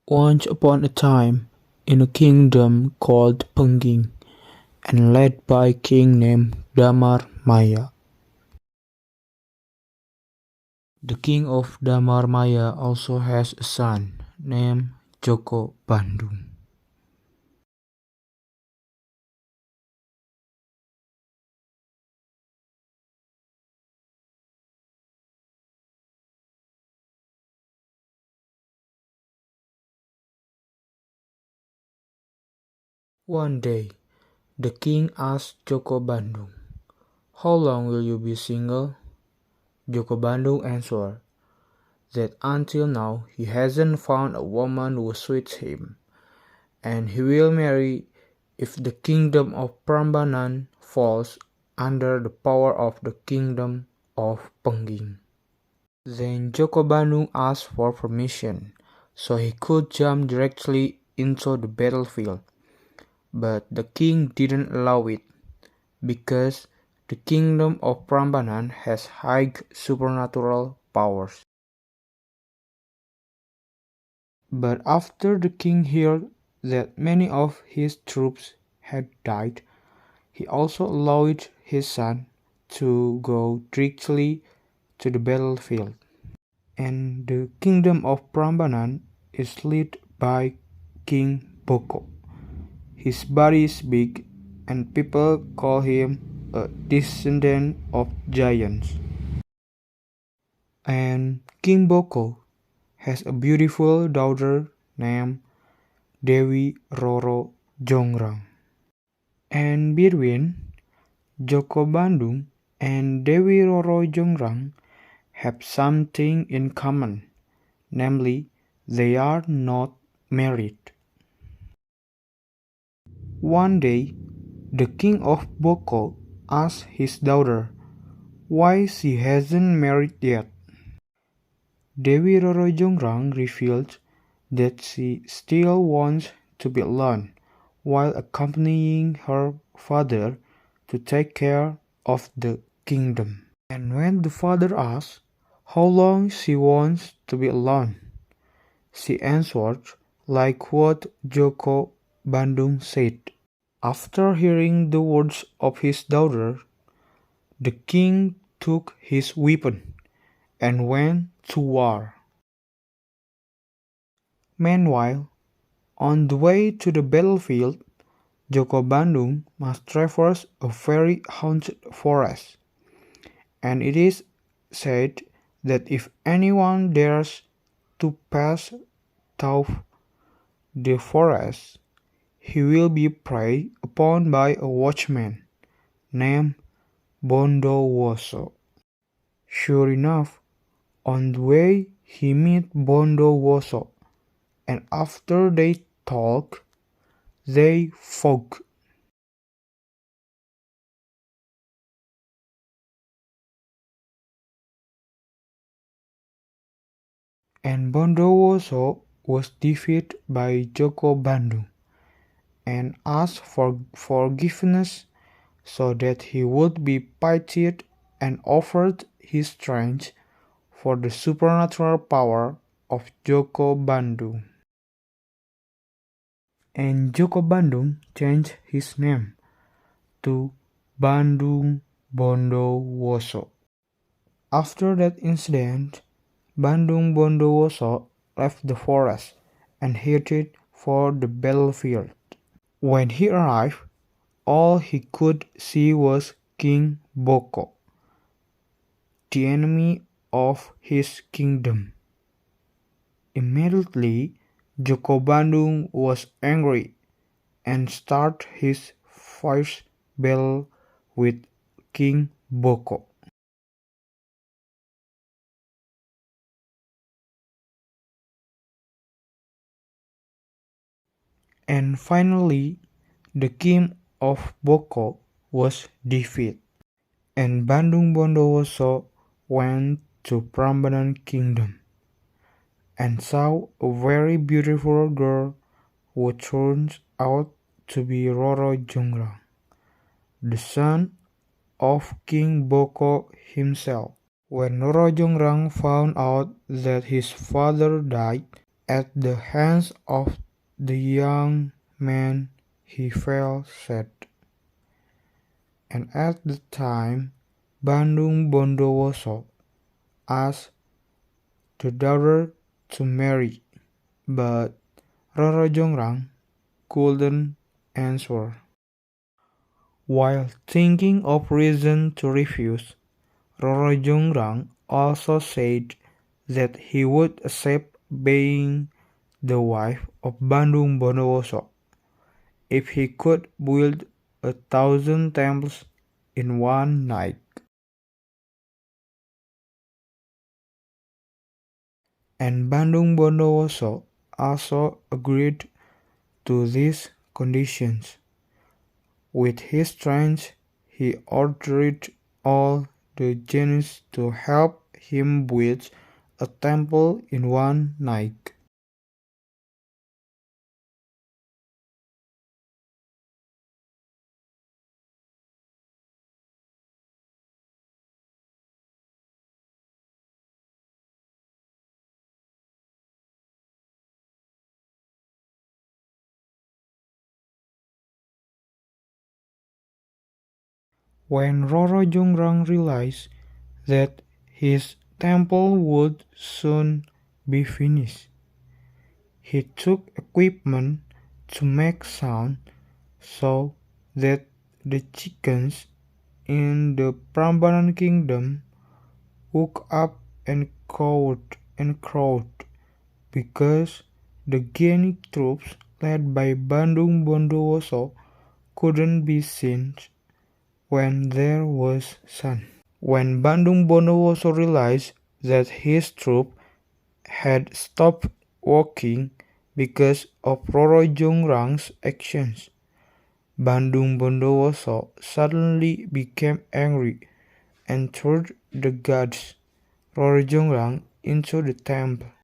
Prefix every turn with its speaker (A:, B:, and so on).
A: Once upon a time, in a kingdom called Pengging, and led by a king named Maya. The king of Maya also has a son named Joko Bandung. One day, the king asked Joko Bandung, "How long will you be single?" Joko Bandung answered that until now he hasn't found a woman who suits him, and he will marry if the kingdom of Prambanan falls under the power of the kingdom of Pengging. Then Joko Bandung asked for permission so he could jump directly into the battlefield, but the king didn't allow it because the kingdom of Prambanan has high supernatural powers. But after the king heard that many of his troops had died, he also allowed his son to go directly to the battlefield. And the kingdom of Prambanan is led by King Boko. His body is big, and people call him a descendant of giants. And King Boko has a beautiful daughter named Dewi Roro Jonggrang. And between Joko Bandung and Dewi Roro Jonggrang have something in common, namely they are not married. One day, the king of Boko asked his daughter why she hasn't married yet. Dewi Roro Jonggrang revealed that she still wants to be alone while accompanying her father to take care of the kingdom. And when the father asked how long she wants to be alone, she answered like what Joko Bandung said. After hearing the words of his daughter, the king took his weapon and went to war. Meanwhile, on the way to the battlefield, Joko Bandung must traverse a very haunted forest, and it is said that if anyone dares to pass through the forest, he will be preyed upon by a watchman named Bondowoso. Sure enough, on the way he met Bondowoso, and after they talk, they fought. And Bondowoso was defeated by Joko Bandung and asked for forgiveness so that he would be pitied and offered his strength for the supernatural power of Joko Bandung. And Joko Bandung changed his name to Bandung Bondowoso. After that incident, Bandung Bondowoso left the forest and headed for the battlefield. When he arrived, all he could see was King Boko, the enemy of his kingdom. Immediately, Joko Bandung was angry and started his first battle with King Boko. And finally, the king of Boko was defeated, and Bandung Bondowoso went to Prambanan Kingdom and saw a very beautiful girl who turns out to be Roro Jonggrang, the son of King Boko himself. When Roro Jonggrang found out that his father died, At the hands of the young man he felt sad. And at the time Bandung Bondowoso asked the daughter to marry, but Roro Jonggrang couldn't answer. While thinking of reason to refuse, Roro Jonggrang also said that he would accept being the wife of Bandung Bondowoso if he could build 1,000 temples in one night. And Bandung Bondowoso also agreed to these conditions. With his strength, he ordered all the genies to help him build a temple in one night. When Roro Jonggrang realized that his temple would soon be finished, he took equipment to make sound so that the chickens in the Prambanan kingdom woke up and crowed because the Geni troops led by Bandung Bondowoso couldn't be seen when there was sun. When Bandung Bondowoso realized that his troops had stopped walking because of Roro Jonggrang's actions, Bandung Bondowoso suddenly became angry and threw the gods Roro Jonggrang into the temple.